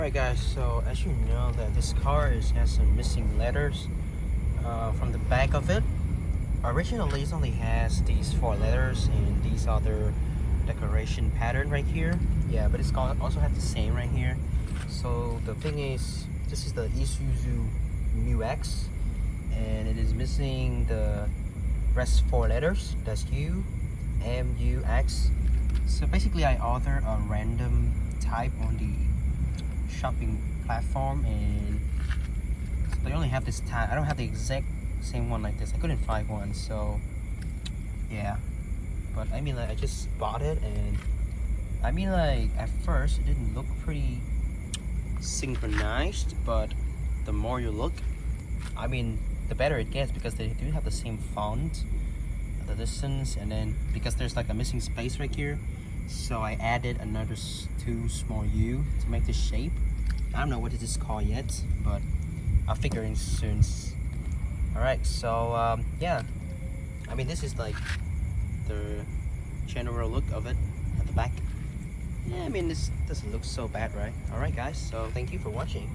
Alright guys, so as you know that this car has some missing letters from the back of it. Originally it only has these 4 letters and these other decoration pattern right here. Yeah, but it's also has the same right here. So the thing is, this is the Isuzu Mu X and it is missing the rest 4 letters. That's U, M, U, X. So basically I ordered a random type on the shopping platform and they only have this type. I don't have the exact same one like this. I couldn't find one, so yeah. But I mean, like, I just bought it, and I mean, like, at first it didn't look pretty synchronized, but the more you look, I mean, the better it gets, because they do have the same font at the distance, and then because there's like a missing space right here, so I added another 2 small U to make the shape. I don't know what it is called yet, but I'll figure it soon. Alright, so yeah, I mean, this is like the general look of it at the back. Yeah, I mean, this doesn't look so bad, right? Alright guys, so thank you for watching.